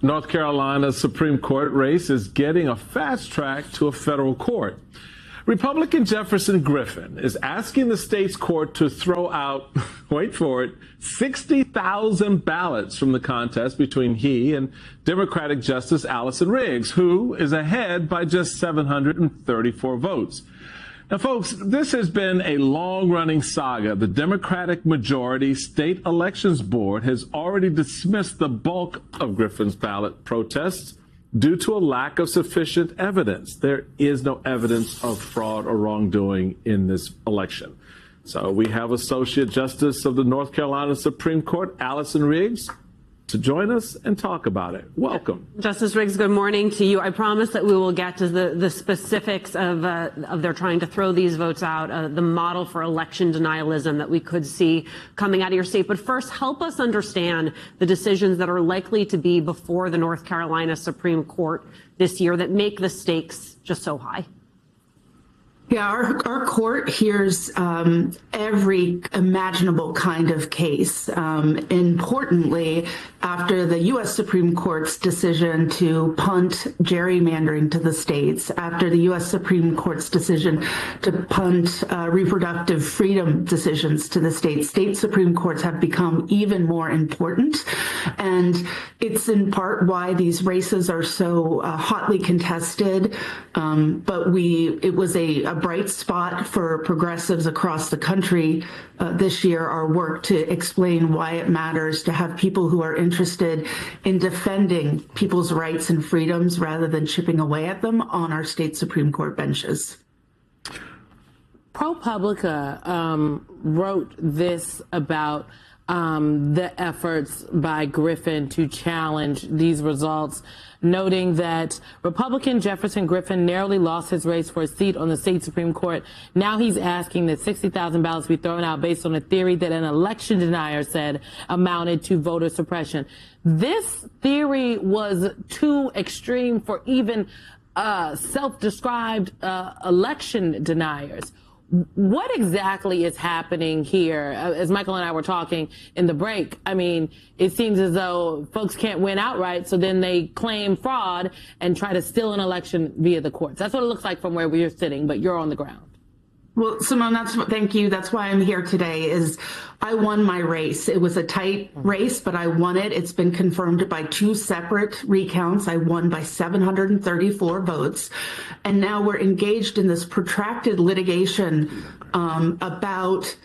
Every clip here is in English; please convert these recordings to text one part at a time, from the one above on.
North Carolina Supreme Court race is getting a fast track to a federal court. Republican Jefferson Griffin is asking the state's court to throw out, wait for it, 60,000 ballots from the contest between he and Democratic Justice Allison Riggs, who is ahead by just 734 votes. Now, folks, this has been a long-running saga. The Democratic majority State Elections Board has already dismissed the bulk of Griffin's ballot protests due to a lack of sufficient evidence. There is no evidence of fraud or wrongdoing in this election. So we have Associate Justice of the North Carolina Supreme Court, Allison Riggs, to join us and talk about it. Welcome. Justice Riggs, good morning to you. I promise that we will get to the specifics of their trying to throw these votes out, the model for election denialism that we could see coming out of your state. But first, help us understand the decisions that are likely to be before the North Carolina Supreme Court this year that make the stakes just so high. Yeah, our court hears every imaginable kind of case. Importantly, after the U.S. Supreme Court's decision to punt gerrymandering to the states, after the U.S. Supreme Court's decision to punt reproductive freedom decisions to the states, state Supreme Courts have become even more important. And it's in part why these races are so hotly contested. But it was a bright spot for progressives across the country this year, our work to explain why it matters to have people who are interested in defending people's rights and freedoms rather than chipping away at them on our state Supreme Court benches. ProPublica wrote this about the efforts by Griffin to challenge these results, noting that Republican Jefferson Griffin narrowly lost his race for a seat on the state Supreme Court. Now he's asking that 60,000 ballots be thrown out based on a theory that an election denier said amounted to voter suppression. This theory was too extreme for even self-described election deniers. What exactly is happening here? As Michael and I were talking in the break, I mean, it seems as though folks can't win outright, so then they claim fraud and try to steal an election via the courts. That's what it looks like from where we're sitting, but you're on the ground. Well, Simone, thank you. That's why I'm here today. I won my race. It was a tight race, but I won it. It's been confirmed by two separate recounts. I won by 734 votes. And now we're engaged in this protracted litigation about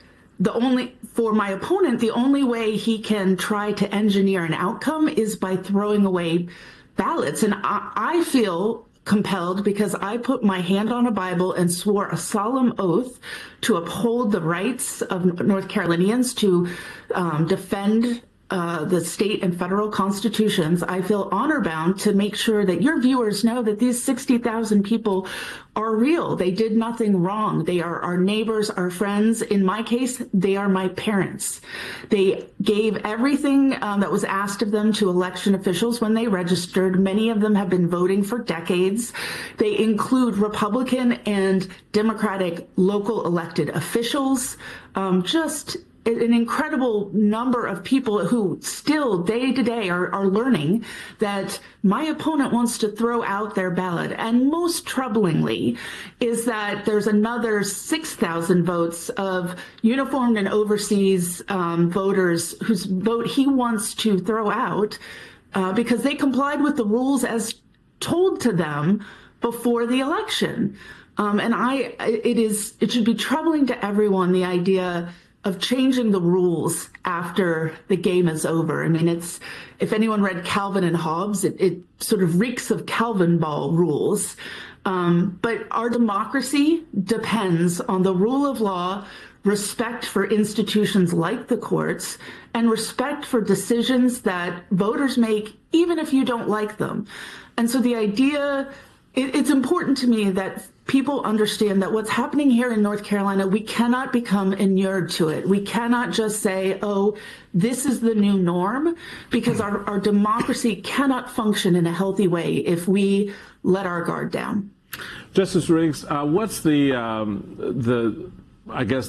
for my opponent, the only way he can try to engineer an outcome is by throwing away ballots. And I feel compelled because I put my hand on a Bible and swore a solemn oath to uphold the rights of North Carolinians, to defend the state and federal constitutions. I feel honor-bound to make sure that your viewers know that these 60,000 people are real. They did nothing wrong. They are our neighbors, our friends. In my case, they are my parents. They gave everything that was asked of them to election officials when they registered. Many of them have been voting for decades. They include Republican and Democratic local elected officials, just an incredible number of people who still day to day are learning that my opponent wants to throw out their ballot. And most troublingly is that there's another 6,000 votes of uniformed and overseas voters whose vote he wants to throw out because they complied with the rules as told to them before the election. It should be troubling to everyone, the idea of changing the rules after the game is over. I mean, if anyone read Calvin and Hobbes, it sort of reeks of Calvin ball rules. But our democracy depends on the rule of law, respect for institutions like the courts, and respect for decisions that voters make, even if you don't like them. And so the idea, it's important to me that people understand that what's happening here in North Carolina, we cannot become inured to it. We cannot just say, oh, this is the new norm, because our democracy cannot function in a healthy way if we let our guard down. Justice Riggs, what's the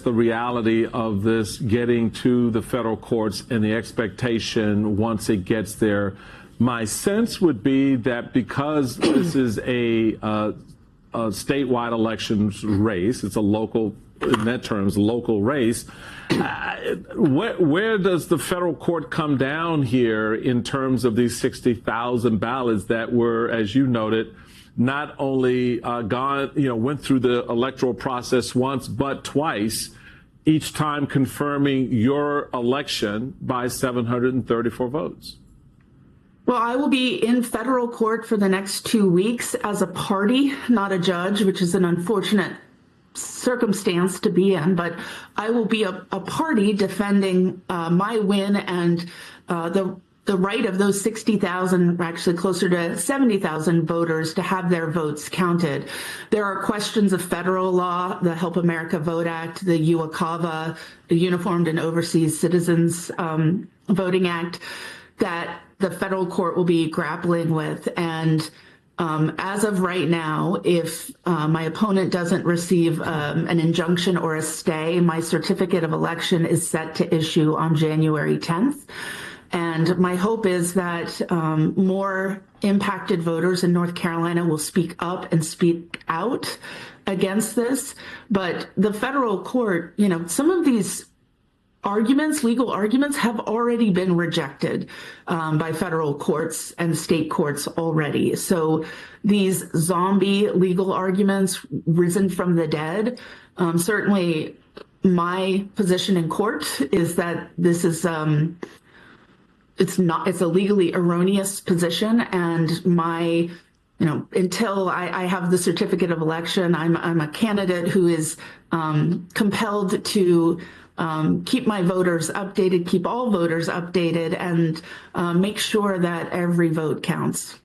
reality of this getting to the federal courts and the expectation once it gets there My sense would be that because this is a statewide elections race, it's a local, in that terms, local race. Where does the federal court come down here in terms of these 60,000 ballots that were, as you noted, not only went through the electoral process once, but twice, each time confirming your election by 734 votes? Well, I will be in federal court for the next 2 weeks as a party, not a judge, which is an unfortunate circumstance to be in, but I will be a party defending my win and the right of those 60,000, actually closer to 70,000 voters to have their votes counted. There are questions of federal law, the Help America Vote Act, the UACAVA, the Uniformed and Overseas Citizens Voting Act, that the federal court will be grappling with. And as of right now, if my opponent doesn't receive an injunction or a stay, my certificate of election is set to issue on January 10th. And my hope is that more impacted voters in North Carolina will speak up and speak out against this. But the federal court, some of these legal arguments have already been rejected by federal courts and state courts already. So these zombie legal arguments risen from the dead, certainly my position in court is that this is it's a legally erroneous position, and until I have the certificate of election, I'm a candidate who is compelled to keep my voters updated, keep all voters updated, and make sure that every vote counts.